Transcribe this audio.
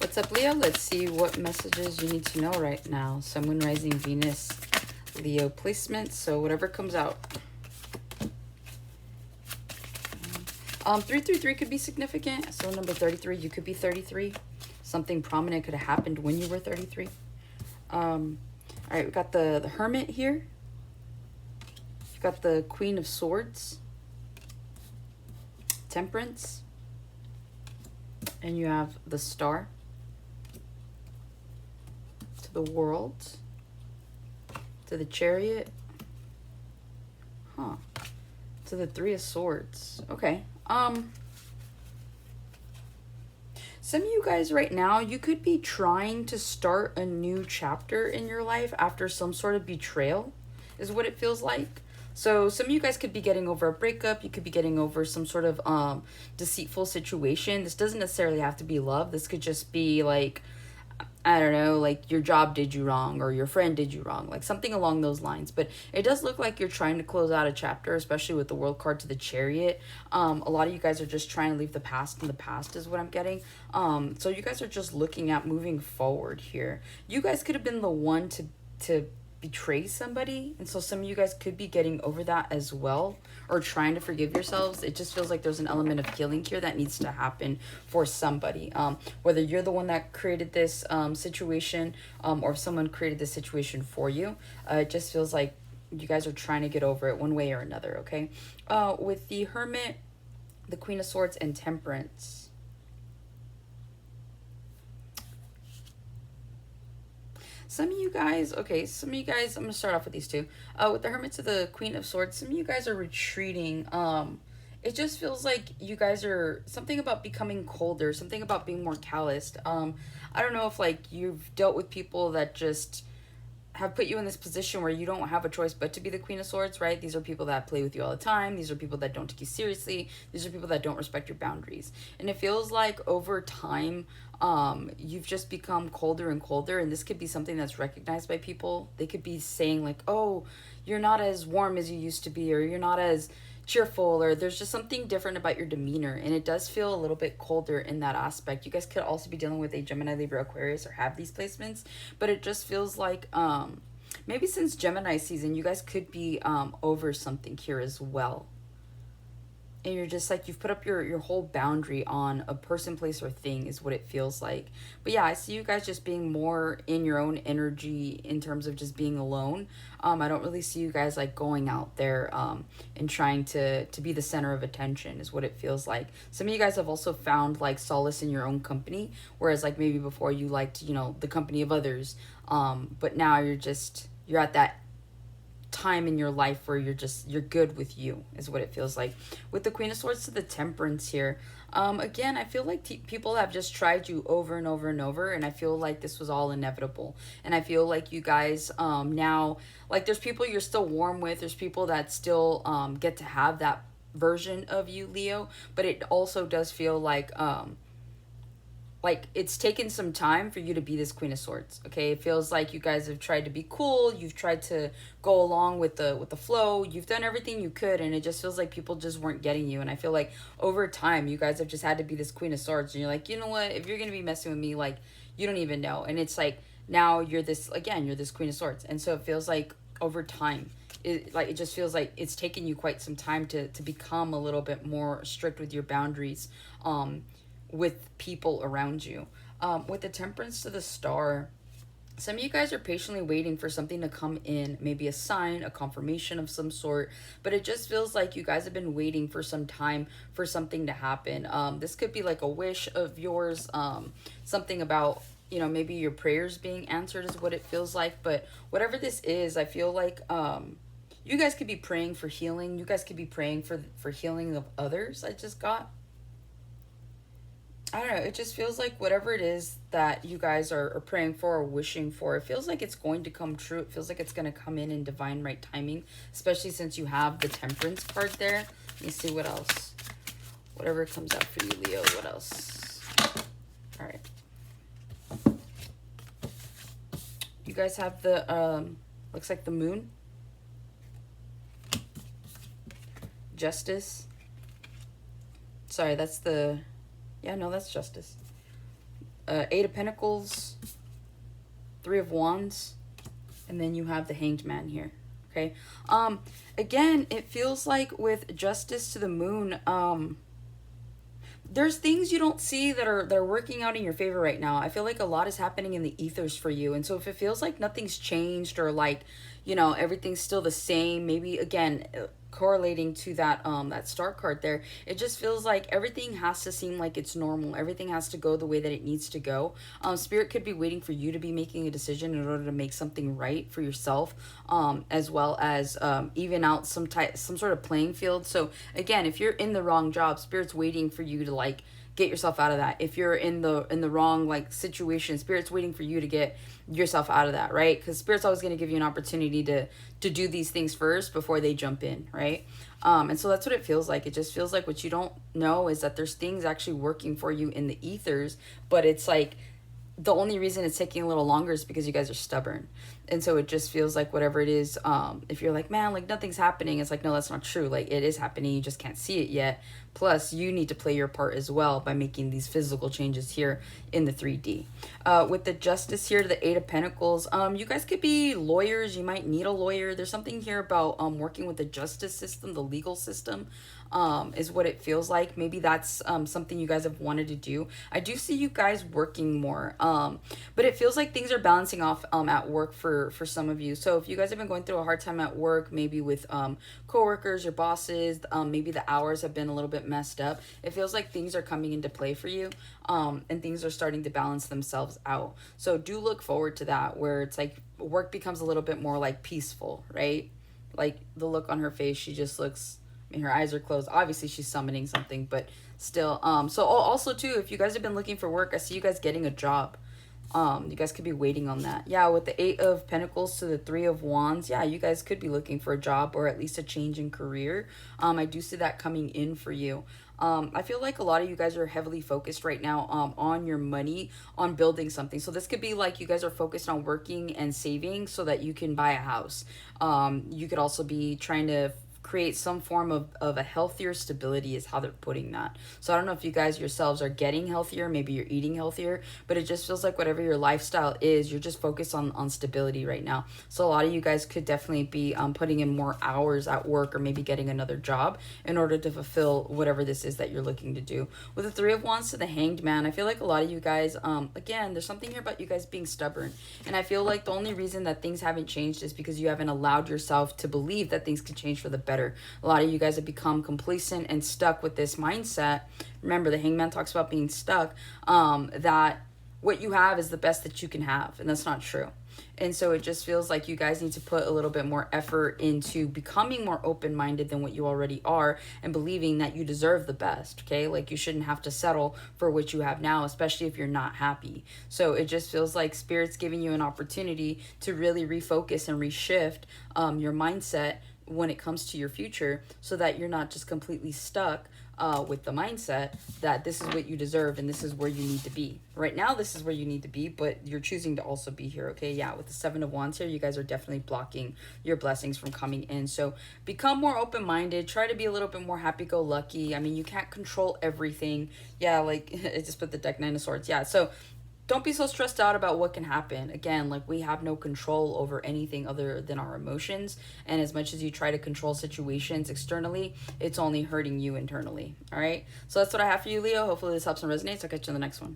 What's up, Leo? Let's see what messages you need to know right now. Sun, Moon, Rising, Venus, Leo placement. So whatever comes out. 333 could be significant. So number 33, you could be 33. Something prominent could have happened when you were 33. All right, we got the Hermit here. You've got the Queen of Swords, Temperance, and you have the Star, to the World, to the Chariot, to the Three of Swords. Okay. Some of you guys right now, you could be trying to start a new chapter in your life after some sort of betrayal, is what it feels like. So some of you guys could be getting over a breakup. You could be getting over some sort of deceitful situation. This doesn't necessarily have to be love. This could just be like, I don't know, like your job did you wrong or your friend did you wrong, like something along those lines. But it does look like you're trying to close out a chapter, especially with the World card to the Chariot. A lot of you guys are just trying to leave the past in the past is what I'm getting. So you guys are just looking at moving forward here. You guys could have been the one to betray somebody, and so some of you guys could be getting over that as well, or trying to forgive yourselves. It just feels like there's an element of healing here that needs to happen for somebody, whether you're the one that created this situation, or if someone created this situation for you. It just feels like you guys are trying to get over it one way or another. Okay. With the Hermit, the Queen of Swords, and Temperance, some of you guys, I'm going to start off with these two. With the Hermit to the Queen of Swords, some of you guys are retreating. It just feels like you guys are, something about becoming colder, something about being more calloused. I don't know if, like, you've dealt with people that just have put you in this position where you don't have a choice but to be the Queen of Swords, right? These are people that play with you all the time. These are people that don't take you seriously. These are people that don't respect your boundaries. And it feels like over time, you've just become colder and colder, and this could be something that's recognized by people. They could be saying like, oh, you're not as warm as you used to be, or you're not as cheerful, or there's just something different about your demeanor, and it does feel a little bit colder in that aspect. You guys could also be dealing with a Gemini, Libra, Aquarius, or have these placements, but it just feels like maybe since Gemini season, you guys could be over something here as well. And you're just like, you've put up your whole boundary on a person, place, or thing is what it feels like. But yeah, I see you guys just being more in your own energy in terms of just being alone. I don't really see you guys like going out there and trying to be the center of attention is what it feels like. Some of you guys have also found like solace in your own company, whereas like maybe before you liked, you know, the company of others. But now you're at that time in your life where you're good with you is what it feels like. With the Queen of Swords to the Temperance here, again, I feel like people have just tried you over and over and over, and I feel like this was all inevitable. And I feel like you guys now, like, there's people you're still warm with, there's people that still get to have that version of you, Leo, but it also does feel like it's taken some time for you to be this Queen of Swords. Okay, it feels like you guys have tried to be cool, you've tried to go along with the flow, you've done everything you could, and it just feels like people just weren't getting you. And I feel like over time you guys have just had to be this Queen of Swords, and you're like, you know what, if you're gonna be messing with me, like, you don't even know. And it's like now you're this Queen of Swords, and so it feels like over time it just feels like it's taken you quite some time to become a little bit more strict with your boundaries with people around you. With the Temperance to the Star, some of you guys are patiently waiting for something to come in, maybe a sign, a confirmation of some sort, but it just feels like you guys have been waiting for some time for something to happen. This could be like a wish of yours, something about, you know, maybe your prayers being answered is what it feels like. But whatever this is, I feel like you guys could be praying for healing. You guys could be praying for healing of others. I just got, I don't know, it just feels like whatever it is that you guys are praying for or wishing for, it feels like it's going to come true. It feels like it's going to come in divine right timing, especially since you have the Temperance card there. Let me see what else. Whatever comes up for you, Leo, what else? All right. You guys have the, looks like the Moon. Justice. Sorry, that's the... Yeah, no, that's Justice. Eight of Pentacles, Three of Wands, and then you have the Hanged Man here. Okay. Again, it feels like with Justice to the Moon, there's things you don't see that are working out in your favor right now. I feel like a lot is happening in the ethers for you. And so if it feels like nothing's changed, or like, everything's still the same, maybe again, correlating to that star card there, it just feels like everything has to seem like it's normal. Everything has to go the way that it needs to go. Spirit could be waiting for you to be making a decision in order to make something right for yourself, as well as even out some sort of playing field. So again, if you're in the wrong job, Spirit's waiting for you to like get yourself out of that. If you're in the wrong like situation, Spirit's waiting for you to get yourself out of that, right? Because Spirit's always going to give you an opportunity to do these things first before they jump in, right? And so that's what it feels like. It just feels like what you don't know is that there's things actually working for you in the ethers, but it's like the only reason it's taking a little longer is because you guys are stubborn. And so it just feels like whatever it is, if you're like, man, like nothing's happening, it's like, no, that's not true. Like it is happening, you just can't see it yet. Plus you need to play your part as well by making these physical changes here in the 3D. With the Justice here to the Eight of Pentacles, you guys could be lawyers. You might need a lawyer. There's something here about working with the justice system, the legal system, is what it feels like. Maybe that's something you guys have wanted to do. I do see you guys working more, but it feels like things are balancing off at work for some of you. So if you guys have been going through a hard time at work, maybe with coworkers or bosses, maybe the hours have been a little bit messed up, it feels like things are coming into play for you, and things are starting to balance themselves out. So do look forward to that, where it's like work becomes a little bit more like peaceful, right? Like the look on her face, she just looks, I mean, her eyes are closed. Obviously, she's summoning something, but still. So also, too, if you guys have been looking for work, I see you guys getting a job. You guys could be waiting on that. Yeah, with the Eight of Pentacles to the Three of Wands, yeah, you guys could be looking for a job or at least a change in career. I do see that coming in for you. I feel like a lot of you guys are heavily focused right now on your money, on building something. So this could be like you guys are focused on working and saving so that you can buy a house. You could also be trying to create some form of a healthier stability is how they're putting that. So I don't know if you guys yourselves are getting healthier, maybe you're eating healthier, but it just feels like whatever your lifestyle is, you're just focused on stability right now. So a lot of you guys could definitely be putting in more hours at work, or maybe getting another job in order to fulfill whatever this is that you're looking to do. With the Three of Wands to the Hanged Man, I feel like a lot of you guys, again, there's something here about you guys being stubborn. And I feel like the only reason that things haven't changed is because you haven't allowed yourself to believe that things can change for the better. A lot of you guys have become complacent and stuck with this mindset. Remember, the Hangman talks about being stuck, that what you have is the best that you can have, and that's not true. And so it just feels like you guys need to put a little bit more effort into becoming more open-minded than what you already are, and believing that you deserve the best, okay? Like you shouldn't have to settle for what you have now, especially if you're not happy. So it just feels like Spirit's giving you an opportunity to really refocus and reshift your mindset when it comes to your future, so that you're not just completely stuck with the mindset that this is what you deserve and this is where you need to be. Right now, this is where you need to be, but you're choosing to also be here, okay? Yeah, with the Seven of Wands here, you guys are definitely blocking your blessings from coming in. So become more open-minded. Try to be a little bit more happy-go-lucky. I mean, you can't control everything. Yeah, like, I just put the deck Nine of Swords. Yeah, so don't be so stressed out about what can happen. Again, like we have no control over anything other than our emotions. And as much as you try to control situations externally, it's only hurting you internally. All right. So that's what I have for you, Leo. Hopefully this helps and resonates. I'll catch you in the next one.